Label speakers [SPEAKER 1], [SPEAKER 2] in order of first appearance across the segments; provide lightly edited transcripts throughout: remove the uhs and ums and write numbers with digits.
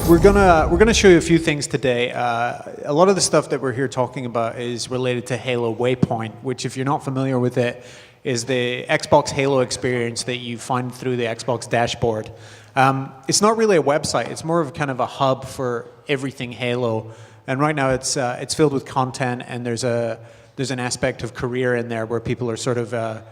[SPEAKER 1] we're gonna show you a few things today. A lot of the stuff that we're here talking about is related to Halo Waypoint, which, if you're not familiar with it, is the Xbox Halo experience that you find through the Xbox dashboard. It's not really a website; it's more of kind of a hub for everything Halo. And right now, it's filled with content, and there's an aspect of career in there where people are sort of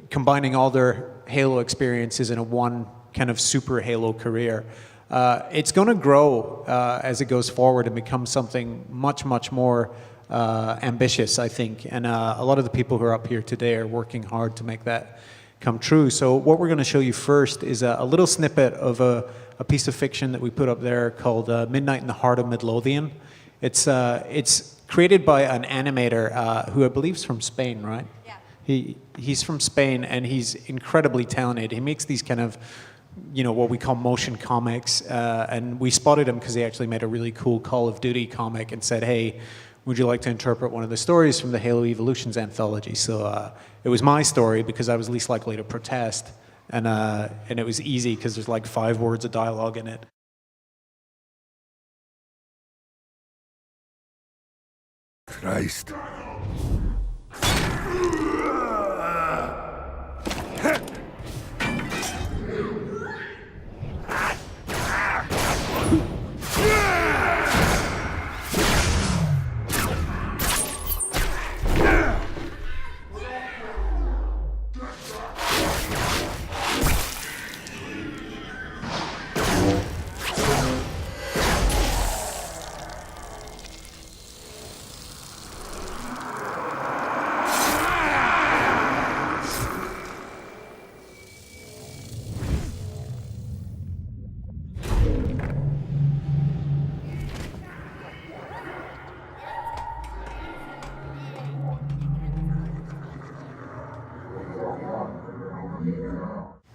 [SPEAKER 1] combining all their Halo experiences in a one kind of super Halo career. It's going to grow as it goes forward and become something much, much more ambitious, I think. And a lot of the people who are up here today are working hard to make that come true. So what we're going to show you first is a little snippet of a piece of fiction that we put up there called Midnight in the Heart of Midlothian. It's created by an animator who I believe is from Spain, right? Yeah. He's from Spain, and he's incredibly talented. He makes these kind of, what we call motion comics, and we spotted him because he actually made a really cool Call of Duty comic and said, hey, would you like to interpret one of the stories from the Halo Evolutions anthology? So it was my story because I was least likely to protest, and it was easy because there's like 5 words of dialogue in it.
[SPEAKER 2] Christ.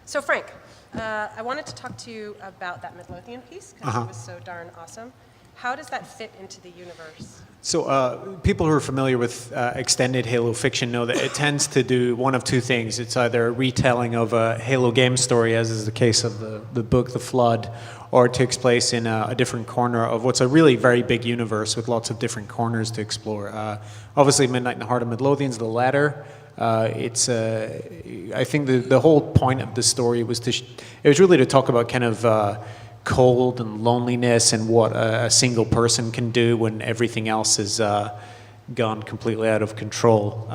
[SPEAKER 3] So Frank, I wanted to talk to you about that Midlothian piece because it was so darn awesome. How does that fit into the universe?
[SPEAKER 1] So people who are familiar with extended Halo fiction know that it tends to do one of two things. It's either a retelling of a Halo game story, as is the case of the book The Flood, or it takes place in a different corner of what's a really very big universe with lots of different corners to explore. Obviously, Midnight in the Heart of Midlothian is the latter. I think the whole point of the story was it was really to talk about kind of cold and loneliness and what a single person can do when everything else has gone completely out of control.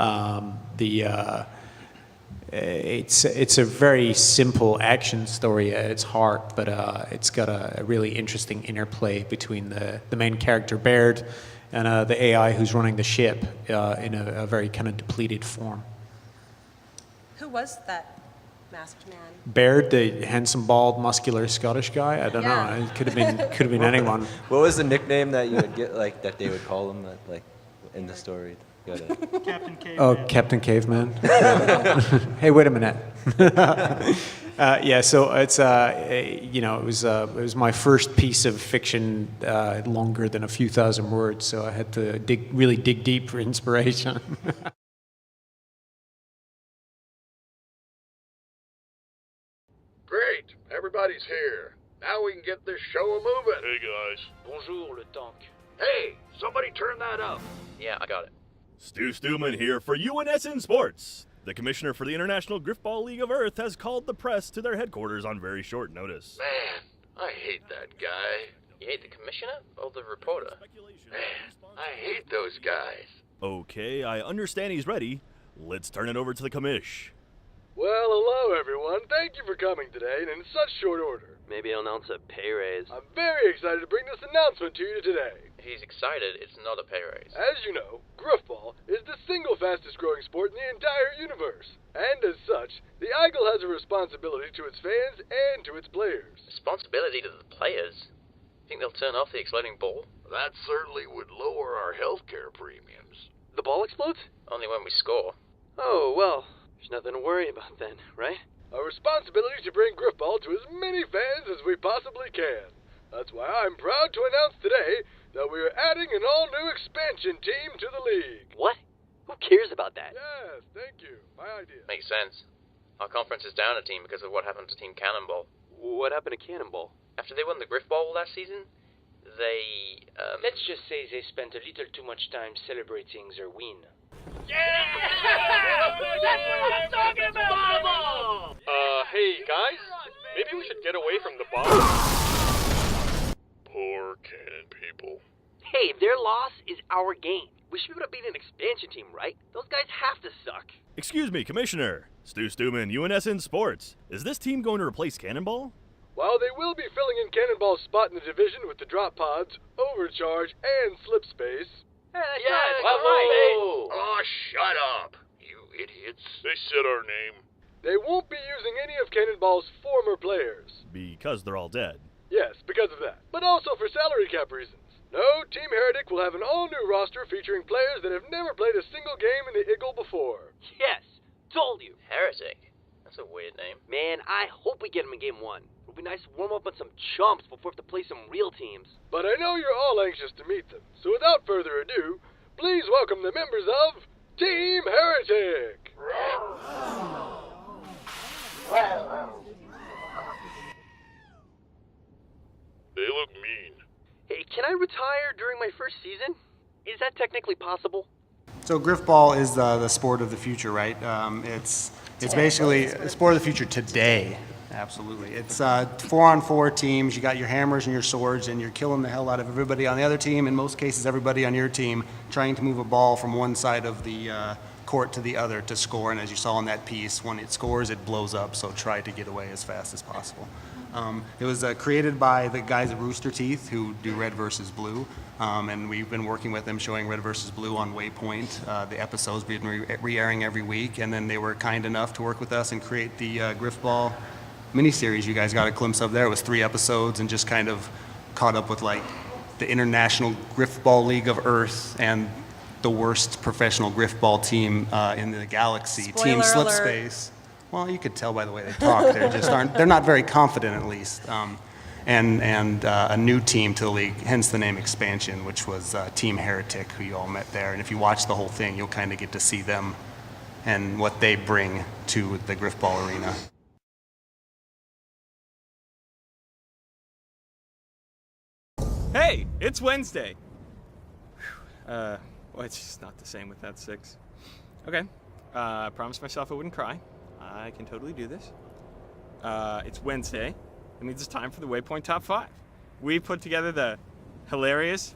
[SPEAKER 1] It's a very simple action story at its heart, but it's got a really interesting interplay between the main character Baird and the AI who's running the ship in a very kind of depleted form.
[SPEAKER 3] Who was that masked man?
[SPEAKER 1] Baird, the handsome, bald, muscular Scottish guy. I don't know. It could have been anyone.
[SPEAKER 4] What was the nickname that you would get, like that they would call him, like in the story?
[SPEAKER 5] Captain Caveman.
[SPEAKER 1] Oh, Captain Caveman. Hey, wait a minute. So it's it was my first piece of fiction longer than a few thousand words, so I had to really dig deep for inspiration.
[SPEAKER 2] Great, everybody's here. Now we can get this show a-moving.
[SPEAKER 6] Hey guys. Bonjour, le tank.
[SPEAKER 2] Hey, somebody turn that up.
[SPEAKER 6] Yeah, I got it.
[SPEAKER 7] Stu Stewman here for UNSN Sports. The commissioner for the International Griffball League of Earth has called the press to their headquarters on very short notice.
[SPEAKER 2] Man, I hate that guy.
[SPEAKER 6] You hate the commissioner or the reporter?
[SPEAKER 2] Man, I hate those guys.
[SPEAKER 7] Okay, I understand he's ready. Let's turn it over to the commish.
[SPEAKER 8] Well, hello everyone. Thank you for coming today and in such short order.
[SPEAKER 6] Maybe I'll announce a pay raise.
[SPEAKER 8] I'm very excited to bring this announcement to you today.
[SPEAKER 6] He's excited, it's not a pay raise.
[SPEAKER 8] As you know, Griffball is the single fastest growing sport in the entire universe. And as such, the Eagle has a responsibility to its fans and to its players.
[SPEAKER 6] Responsibility to the players? Think they'll turn off the exploding ball?
[SPEAKER 2] That certainly would lower our healthcare premiums.
[SPEAKER 9] The ball explodes?
[SPEAKER 6] Only when we score.
[SPEAKER 9] Oh, well, there's nothing to worry about then, right?
[SPEAKER 8] A responsibility to bring Griffball to as many fans as we possibly can. That's why I'm proud to announce today that we are adding an all-new expansion team to the league.
[SPEAKER 9] What? Who cares about that?
[SPEAKER 8] Yes, thank you. My idea.
[SPEAKER 6] Makes sense. Our conference is down a team because of what happened to Team Cannonball.
[SPEAKER 9] What happened to Cannonball?
[SPEAKER 6] After they won the Griff Bowl last season, they,
[SPEAKER 9] Let's just say they spent a little too much time celebrating their win.
[SPEAKER 8] Hey, guys, maybe we should get away from the bomb.
[SPEAKER 2] Poor cannon people.
[SPEAKER 5] Hey, their loss is our gain. We should be able to beat an expansion team, right? Those guys have to suck.
[SPEAKER 7] Excuse me, Commissioner. Stu Stuman, UNSN Sports. Is this team going to replace Cannonball?
[SPEAKER 8] While they will be filling in Cannonball's spot in the division with the drop pods, overcharge, and slip space.
[SPEAKER 2] Oh, shut up, you idiots. They said our name.
[SPEAKER 8] They won't be using any of Cannonball's former players.
[SPEAKER 7] Because they're all dead.
[SPEAKER 8] Yes, because of that. But also for salary cap reasons. No, Team Heretic will have an all-new roster featuring players that have never played a single game in the Eagle before.
[SPEAKER 5] Yes, told you.
[SPEAKER 6] Heretic. That's a weird name.
[SPEAKER 5] Man, I hope we get them in game 1. It'll be nice to warm up on some chumps before we have to play some real teams.
[SPEAKER 8] But I know you're all anxious to meet them, so without further ado, please welcome the members of Team Heretic!
[SPEAKER 2] They look mean.
[SPEAKER 5] Hey, can I retire during my first season? Is that technically possible?
[SPEAKER 10] So Griffball is the sport of the future, right? It's basically a sport of the future today. Absolutely. It's 4-on-4 teams. You got your hammers and your swords, and you're killing the hell out of everybody on the other team. In most cases, everybody on your team trying to move a ball from one side of the court to the other to score. And as you saw in that piece, when it scores, it blows up. So try to get away as fast as possible. It was created by the guys at Rooster Teeth who do Red versus Blue, and we've been working with them showing Red versus Blue on Waypoint. The episodes being re-airing every week, and then they were kind enough to work with us and create the Griffball miniseries you guys got a glimpse of there. It was 3 episodes and just kind of caught up with like the International Griffball League of Earth and the worst professional Griffball team in the galaxy, Team
[SPEAKER 3] Spoiler alert.
[SPEAKER 10] Slipspace. Well, you could tell by the way they talk. They're not very confident, at least. And a new team to the league, hence the name Expansion, which was Team Heretic, who you all met there. And if you watch the whole thing, you'll kind of get to see them and what they bring to the Griffball arena.
[SPEAKER 11] Hey, it's Wednesday. Well, it's just not the same with that 6. Okay, I promised myself I wouldn't cry. I can totally do this. It's Wednesday. It means it's time for the Waypoint Top 5. We put together the hilarious,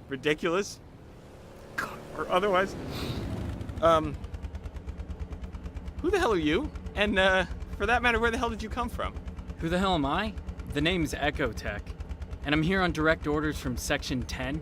[SPEAKER 11] ridiculous, or otherwise. Who the hell are you? And for that matter, where the hell did you come from?
[SPEAKER 12] Who the hell am I? The name's Echo Tech, and I'm here on direct orders from Section 10,